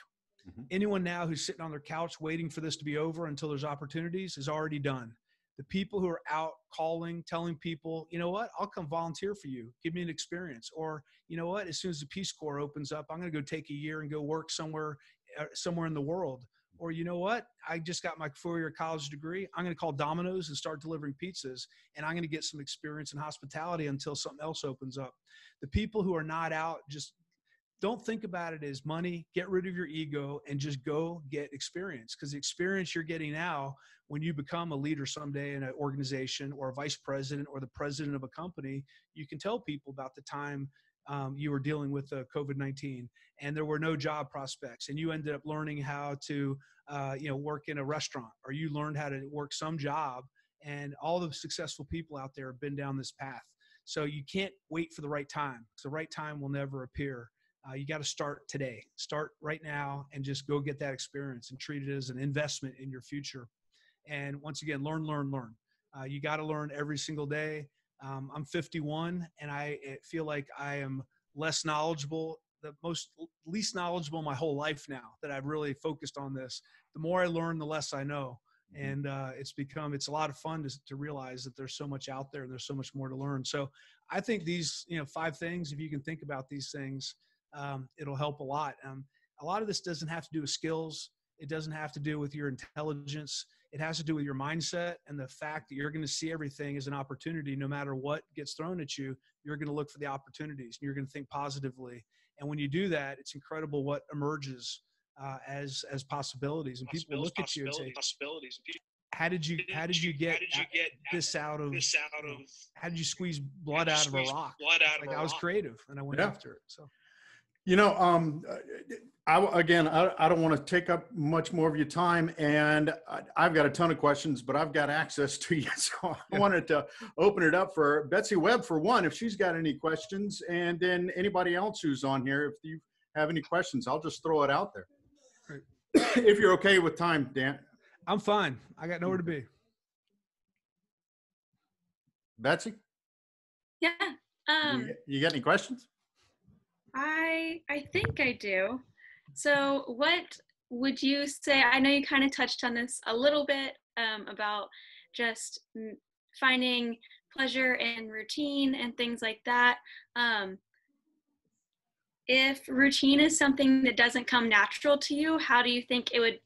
Mm-hmm. Anyone now who's sitting on their couch waiting for this to be over until there's opportunities is already done. The people who are out calling, telling people, you know what, I'll come volunteer for you. Give me an experience. Or, you know what, as soon as the Peace Corps opens up, I'm going to go take a year and go work somewhere in the world. Or, you know what, I just got my 4-year college degree. I'm going to call Domino's and start delivering pizzas. And I'm going to get some experience in hospitality until something else opens up. The people who are not out, just don't think about it as money. Get rid of your ego and just go get experience. Because the experience you're getting now, when you become a leader someday in an organization or a vice president or the president of a company, you can tell people about the time you were dealing with COVID-19 and there were no job prospects and you ended up learning how to work in a restaurant, or you learned how to work some job, and all the successful people out there have been down this path. So you can't wait for the right time, because the right time will never appear. You got to start today. Start right now and just go get that experience and treat it as an investment in your future. And once again, learn. You got to learn every single day. I'm 51 and I feel like I am least knowledgeable in my whole life now that I've really focused on this. The more I learn, the less I know. And it's a lot of fun to realize that there's so much out there and there's so much more to learn. So I think these 5 things, if you can think about these things, it'll help a lot. A lot of this doesn't have to do with skills. It doesn't have to do with your intelligence. It has to do with your mindset and the fact that you're going to see everything as an opportunity. No matter what gets thrown at you, you're going to look for the opportunities. You're going to think positively. And when you do that, it's incredible what emerges as possibilities. And people look at you and say, how did you get this out of, how did you squeeze blood out of a rock? I was creative and I went after it. So. I don't want to take up much more of your time, and I've got a ton of questions, but I've got access to you. So I wanted to open it up for Betsy Webb, for one, if she's got any questions, and then anybody else who's on here, if you have any questions, I'll just throw it out there. Right. If you're okay with time, Dan. I'm fine. I got nowhere to be. Betsy? Yeah. You got any questions? I think I do. So what would you say, I know you kind of touched on this a little bit about just finding pleasure in routine and things like that. If routine is something that doesn't come natural to you, how do you think it would,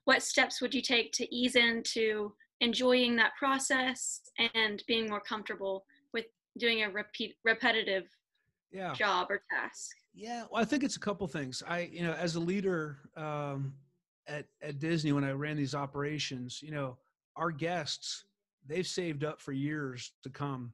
what steps would you take to ease into enjoying that process and being more comfortable with doing a repetitive job or task? Yeah, well, I think it's a couple things. As a leader at Disney, when I ran these operations, our guests, they've saved up for years to come.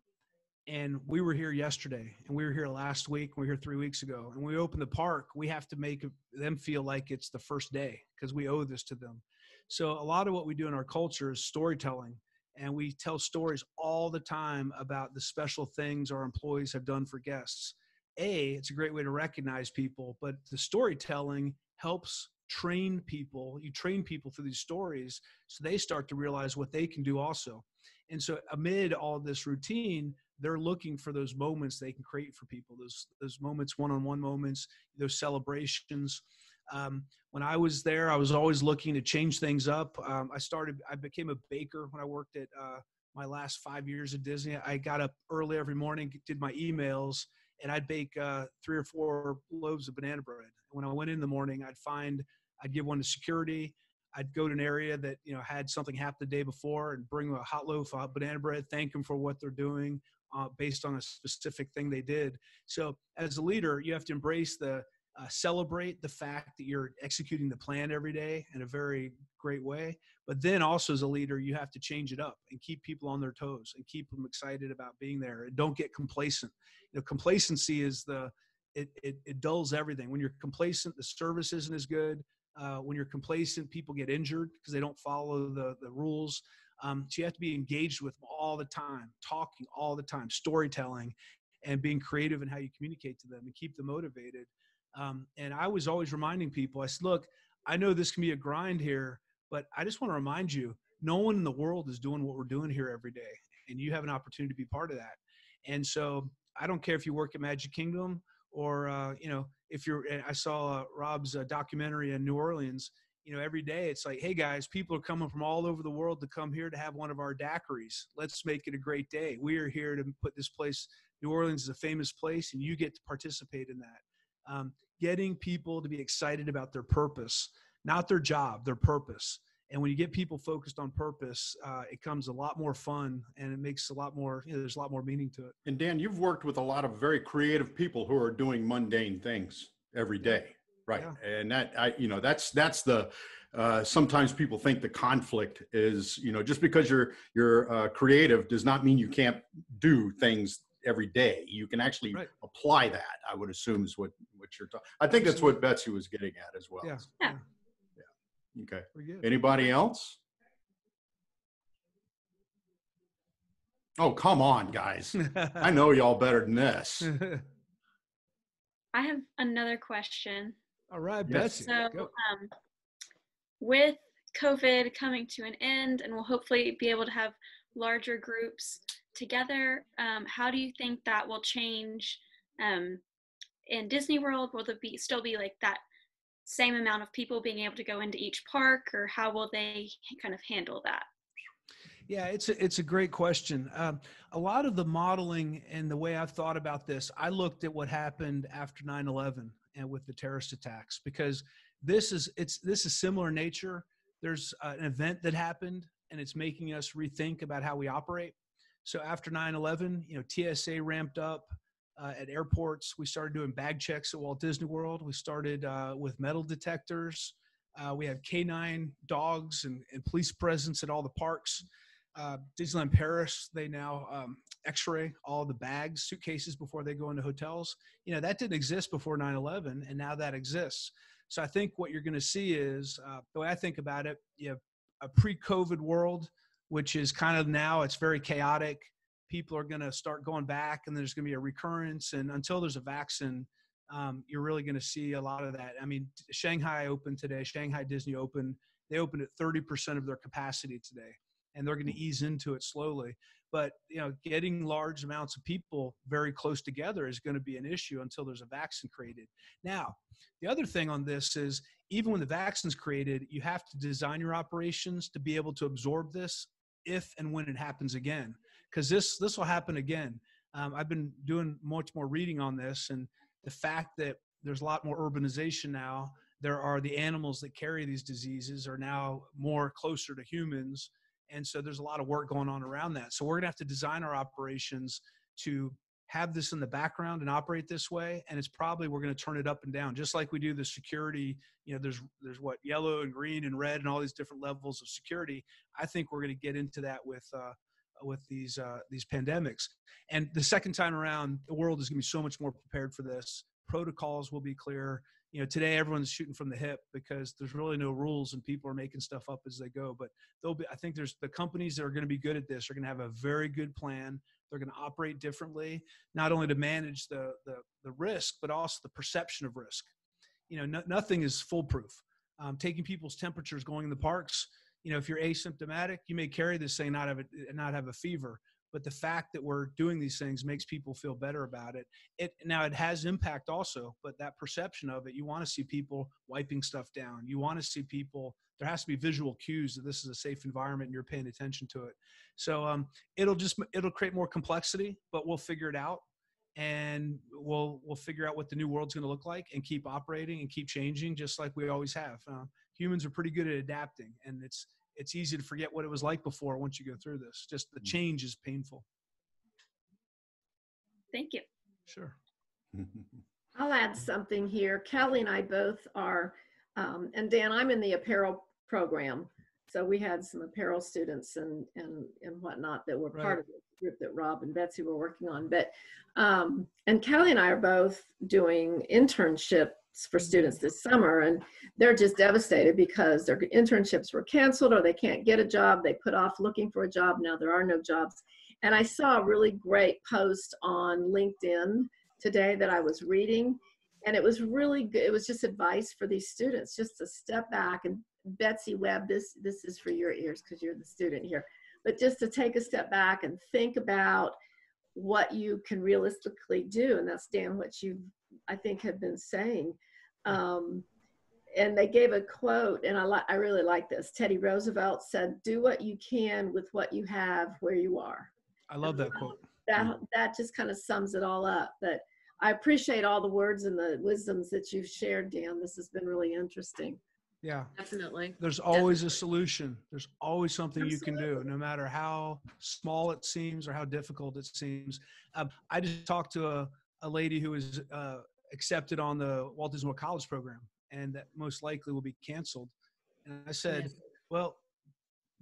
And we were here yesterday, and we were here last week, we were here 3 weeks ago. And when we open the park, we have to make them feel like it's the first day because we owe this to them. So a lot of what we do in our culture is storytelling. And we tell stories all the time about the special things our employees have done for guests. it's a great way to recognize people, but the storytelling helps train people. You train people through these stories so they start to realize what they can do also. And so amid all this routine, they're looking for those moments they can create for people, those moments, one-on-one moments, those celebrations. When I was there, I was always looking to change things up. I became a baker when I worked at my last 5 years at Disney. I got up early every morning, did my emails, and I'd bake 3 or 4 loaves of banana bread. When I went in the morning, I'd give one to security. I'd go to an area that, had something happen the day before and bring a hot loaf of banana bread, thank them for what they're doing based on a specific thing they did. So as a leader, you have to embrace celebrate the fact that you're executing the plan every day in a very great way. But then also as a leader, you have to change it up and keep people on their toes and keep them excited about being there, and don't get complacent. Complacency is it dulls everything. When you're complacent, the service isn't as good. When you're complacent, people get injured because they don't follow the rules. So you have to be engaged with them all the time, talking all the time, storytelling, and being creative in how you communicate to them and keep them motivated. And I was always reminding people, I said, look, I know this can be a grind here, but I just want to remind you, no one in the world is doing what we're doing here every day. And you have an opportunity to be part of that. And so I don't care if you work at Magic Kingdom or, I saw Rob's documentary in New Orleans. Every day it's like, hey guys, people are coming from all over the world to come here to have one of our daiquiris. Let's make it a great day. We are here to put this place. New Orleans is a famous place, and you get to participate in that. Getting people to be excited about their purpose, not their job, their purpose. And when you get people focused on purpose, it comes a lot more fun, and it makes a lot more, there's a lot more meaning to it. And Dan, you've worked with a lot of very creative people who are doing mundane things every day. Right. Yeah. And that's the, sometimes people think the conflict is, just because you're creative does not mean you can't do things every day. You can actually apply that, I would assume, is what you're talking. I think that's what Betsy was getting at as well. Yeah. Okay. Anybody else? Oh, come on, guys. I know y'all better than this. I have another question. All right, Betsy. So, with COVID coming to an end, and we'll hopefully be able to have larger groups together, how do you think that will change in Disney World? Will there still be like that same amount of people being able to go into each park, or how will they kind of handle that? Yeah, it's a great question. A lot of the modeling and the way I've thought about this, I looked at what happened after 9/11 and with the terrorist attacks, because this is similar in nature. There's an event that happened, and it's making us rethink about how we operate. So after 9/11, TSA ramped up at airports. We started doing bag checks at Walt Disney World. We started with metal detectors. We have canine dogs and police presence at all the parks. Disneyland Paris, they now x-ray all the bags, suitcases before they go into hotels. That didn't exist before 9/11, and now that exists. So I think what you're going to see is, the way I think about it, you have a pre-COVID world, which is kind of now it's very chaotic. People are going to start going back, and there's going to be a recurrence. And until there's a vaccine, you're really going to see a lot of that. I mean, Shanghai opened today. Shanghai Disney opened. They opened at 30% of their capacity today, and they're going to ease into it slowly. But, getting large amounts of people very close together is going to be an issue until there's a vaccine created. Now, the other thing on this is, even when the vaccine's created, you have to design your operations to be able to absorb this if and when it happens again, because this will happen again. I've been doing much more reading on this, and the fact that there's a lot more urbanization now. There are the animals that carry these diseases are now more closer to humans. And so there's a lot of work going on around that. So we're going to have to design our operations to have this in the background and operate this way. And it's probably, we're going to turn it up and down, just like we do the security. There's what, yellow and green and red and all these different levels of security. I think we're going to get into that with these pandemics. And the second time around, the world is going to be so much more prepared for this. Protocols will be clear. You know, today everyone's shooting from the hip because there's really no rules and people are making stuff up as they go. But I think there's the companies that are going to be good at this are going to have a very good plan. They're going to operate differently, not only to manage the risk, but also the perception of risk. You know, nothing is foolproof. Taking people's temperatures, going in the parks, you know, if you're asymptomatic, you may carry this thing, not have a fever. But the fact that we're doing these things makes people feel better about it. Now it has impact also, but that perception of it, you want to see people wiping stuff down. You want to see people, there has to be visual cues that this is a safe environment and you're paying attention to it. So it'll create more complexity, but we'll figure it out. And we'll figure out what the new world's going to look like and keep operating and keep changing just like we always have. Humans are pretty good at adapting, and it's easy to forget what it was like before once you go through this. Just the change is painful. Thank you. Sure. I'll add something here. Kelly and I both are, and Dan, I'm in the apparel program. So we had some apparel students and whatnot that were part of the group that Rob and Betsy were working on. But, and Kelly and I are both doing internships for students this summer, and they're just devastated because their internships were canceled or they can't get a job. They put off looking for a job. Now there are no jobs. And I saw a really great post on LinkedIn today that I was reading, and it was really good. It was just advice for these students, just to step back. And Betsy Webb, this is for your ears because you're the student here, but just to take a step back and think about what you can realistically do. And that's, Dan, what you, I think, have been saying. And they gave a quote, and I really like this. Teddy Roosevelt said, "Do what you can with what you have where you are." I love that quote. That just kind of sums it all up. But I appreciate all the words and the wisdoms that you've shared, Dan. This has been really interesting. Yeah, Definitely. there's always a solution. There's always something you can do, no matter how small it seems or how difficult it seems. I just talked to a lady who was accepted on the Walt Disney World College program, and that most likely will be canceled. And I said, well,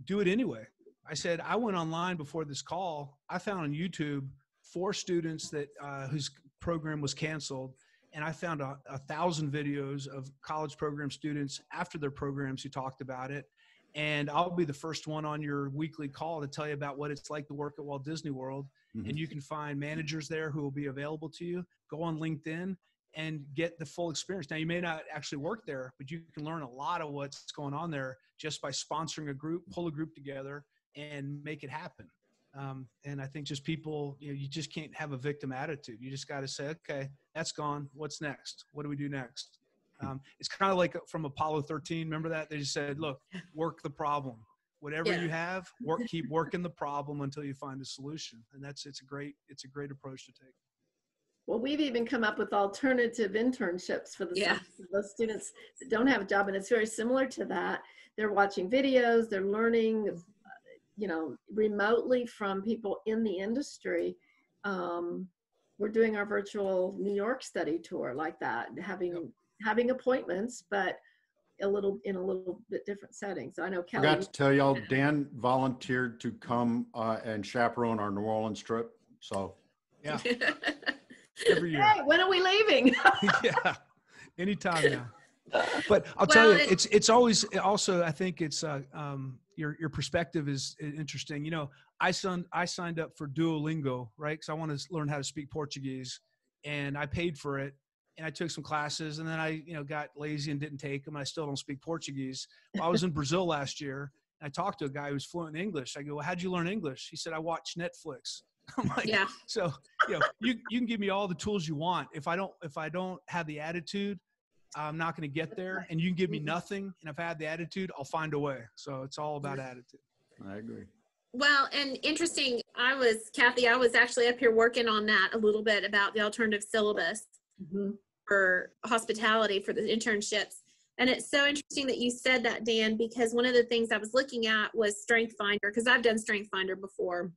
do it anyway. I said, I went online before this call. I found on YouTube 4 students that whose program was canceled. And I found 1,000 videos of college program students after their programs who talked about it. And I'll be the first one on your weekly call to tell you about what it's like to work at Walt Disney World. Mm-hmm. And you can find managers there who will be available to you. Go on LinkedIn and get the full experience. Now, you may not actually work there, but you can learn a lot of what's going on there just by sponsoring a group, pull a group together, and make it happen. And I think just people, you just can't have a victim attitude. You just got to say, okay, that's gone. What's next? What do we do next? It's kind of like from Apollo 13. Remember that? They just said, look, work the problem. Whatever you have, keep working the problem until you find a solution. And it's a great approach to take. Well, we've even come up with alternative internships for those students that don't have a job. And it's very similar to that. They're watching videos, they're learning, remotely from people in the industry. We're doing our virtual New York study tour like that, having appointments, but in a little bit different settings. I know Kelly. I forgot to tell y'all, Dan volunteered to come and chaperone our New Orleans trip. So yeah, every year. Hey, when are we leaving? Yeah, anytime now. But I'll tell you, it's always also, I think it's your perspective is interesting. I signed up for Duolingo, right? Because I want to learn how to speak Portuguese, and I paid for it, and I took some classes, and then I got lazy and didn't take them. I still don't speak Portuguese. Well, I was in Brazil last year, and I talked to a guy who's fluent in English. I go, well, how'd you learn English? He said, I watch Netflix. I'm like, yeah. So you can give me all the tools you want. If I don't have the attitude, I'm not going to get there. And you can give me nothing, and if I have the attitude, I'll find a way. So it's all about attitude. I agree. Well, and interesting, Kathy, I was actually up here working on that a little bit about the alternative syllabus for hospitality for the internships. And it's so interesting that you said that, Dan, because one of the things I was looking at was Strength Finder, because I've done Strength Finder before.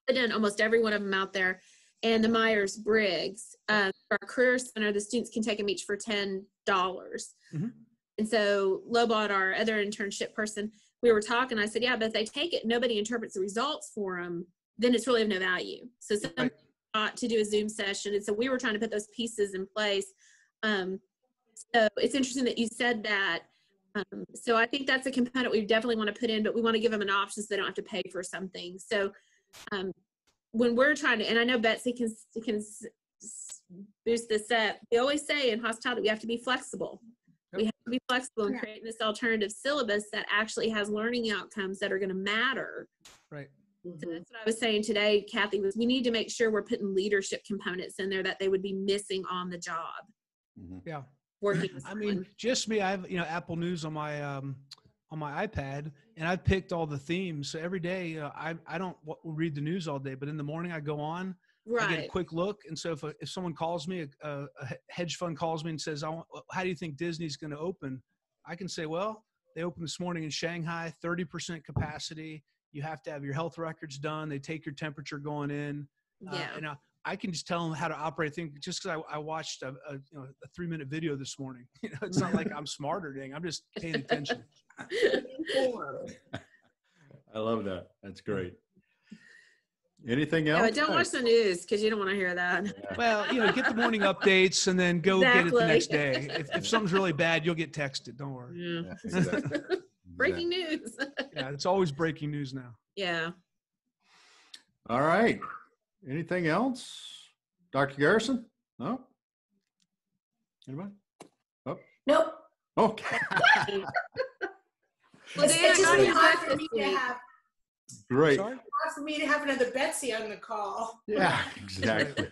I've done almost every one of them out there. And the Myers-Briggs, for our Career Center, the students can take them each for $10. And so Lobot, our other internship person, we were talking, I said, yeah, but if they take it, nobody interprets the results for them, then it's really of no value. So somebody got to do a Zoom session. And so we were trying to put those pieces in place. So it's interesting that you said that. So I think that's a component we definitely want to put in, but we want to give them an option so they don't have to pay for something. So when we're trying to, and I know Betsy can boost this up, we always say in hospitality, we have to be flexible. We have to be flexible in creating this alternative syllabus that actually has learning outcomes that are going to matter. Right. So that's what I was saying today, Kathy, was we need to make sure we're putting leadership components in there that they would be missing on the job. Yeah. Working with I mean, just me, I have, Apple News on my iPad, and I've picked all the themes. So every day, I don't read the news all day, but in the morning I go on, I get a quick look. And so if someone calls me, a hedge fund calls me and says, how do you think Disney's going to open? I can say, well, they opened this morning in Shanghai, 30% capacity. You have to have your health records done. They take your temperature going in. And I can just tell them how to operate things just because I watched a 3-minute video this morning. It's not like I'm smarter, dang. I'm just paying attention. I love that. That's great. Anything else? Don't watch the news because you don't want to hear that. Yeah. Well, get the morning updates and then go get it the next day. If something's really bad, you'll get texted. Don't worry. Yeah, exactly. Breaking news. Yeah, it's always breaking news now. Yeah. All right. Anything else? Dr. Garrison? No? Anybody? Oh. Nope. Okay. Well, Dan, It's just I got been you hard back for this me to week. have. Great. Hard for me to have another Betsy on the call. Yeah, exactly.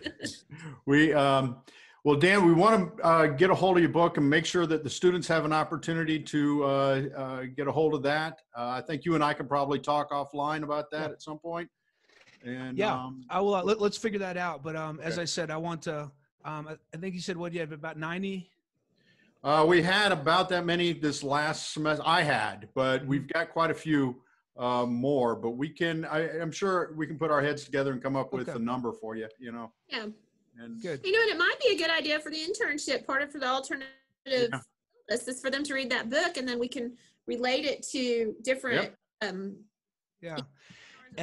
Well, Dan, we want to get a hold of your book and make sure that the students have an opportunity to get a hold of that. I think you and I can probably talk offline about that at some point. And I will. Let's figure that out. But as I said, I want to. I think you said what you have about 90. We had about that many this last semester. I had, but we've got quite a few more. But we can. I'm sure we can put our heads together and come up with a number for you. Yeah. And Good. And it might be a good idea for the internship part of for the alternative. This is for them to read that book, and then we can relate it to different. And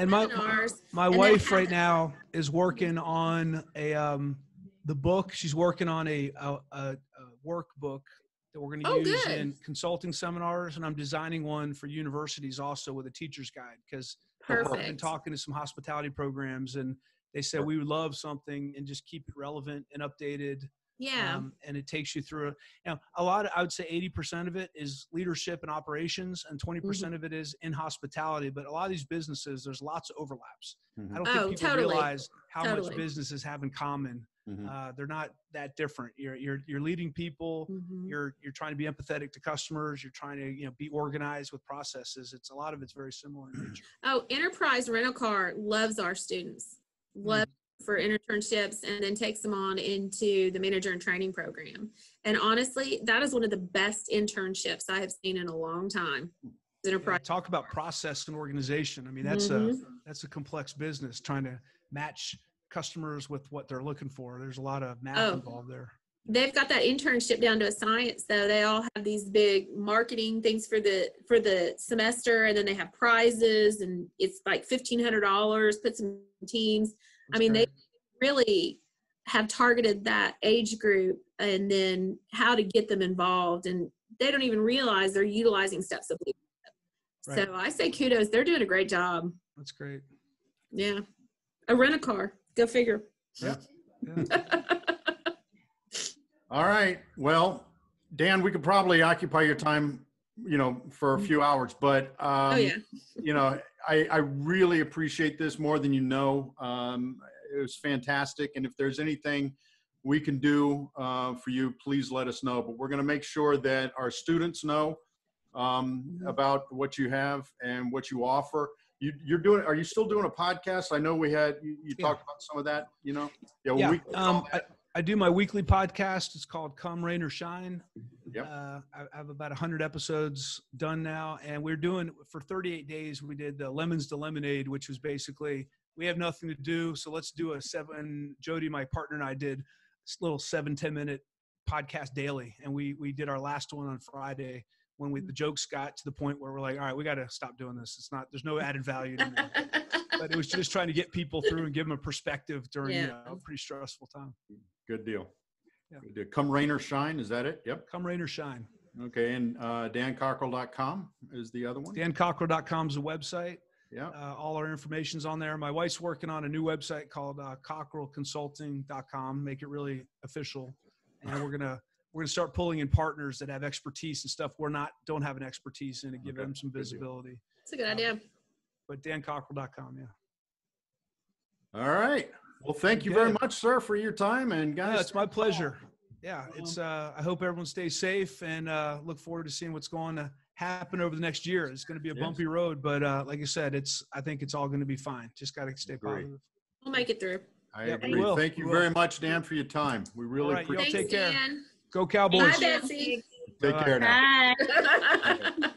my wife right now is working on the book. She's working on a workbook that we're going to use in consulting seminars, and I'm designing one for universities also with a teacher's guide because I've been talking to some hospitality programs, and they said we would love something and just keep it relevant and updated. Yeah. And it takes you through a lot of, I would say 80% of it is leadership and operations, and 20% of it is in hospitality. But a lot of these businesses, there's lots of overlaps. I don't think people realize how much businesses have in common. They're not that different. You're leading people. You're trying to be empathetic to customers. You're trying to be organized with processes. It's a lot of it's very similar in nature. Enterprise Rental Car loves our students. Love for internships, and then takes them on into the manager and training program. And honestly, that is one of the best internships I have seen in a long time. Enterprise. Talk about process and organization. I mean, that's a complex business, trying to match customers with what they're looking for. There's a lot of math involved there. They've got that internship down to a science, though. They all have these big marketing things for the semester, and then they have prizes, and it's like $1,500. Put some teams. I mean, they really have targeted that age group, and then how to get them involved, and they don't even realize they're utilizing steps of leadership. So I say kudos. They're doing a great job. That's great. Yeah. A rent-a-car. Go figure. Yeah. all right. Well, Dan, we could probably occupy your time, for a few hours, but, I really appreciate this more than you know. It was fantastic. And if there's anything we can do for you, please let us know. But we're going to make sure that our students know about what you have and what you offer. Are you still doing a podcast? I know we had, you talked about some of that, I do my weekly podcast. It's called Come Rain or Shine. Yep. I have about 100 episodes done now, and we're doing for 38 days. We did Lemons to Lemonade, which was basically we have nothing to do, so let's do Jody, my partner, and I did this little 7-10 minute podcast daily, and we did our last one on Friday when the jokes got to the point where we're like, all right, we got to stop doing this. There's no added value anymore. But it was just trying to get people through and give them a perspective during a pretty stressful time. Good deal. Come rain or shine, is that it? Yep. Come rain or shine. Okay, and dancockrell.com is the other one? dancockrell.com is the website. Yeah. All our information's on there. My wife's working on a new website called cockrellconsulting.com, make it really official. And we're gonna start pulling in partners that have expertise and stuff don't have an expertise in to give them some visibility. That's a good idea. But dancockrell.com, yeah. All right. Well, thank you very much, sir, for your time. And guys, it's my pleasure. Yeah, it's. I hope everyone stays safe and look forward to seeing what's going to happen over the next year. It's going to be a bumpy road, but like I said, I think it's all going to be fine. Just got to stay positive. We'll make it through. I agree. Thank you very much, Dan, for your time. We really appreciate it. Take care. Dan. Go Cowboys. Bye, Betsy. Take care now. Bye.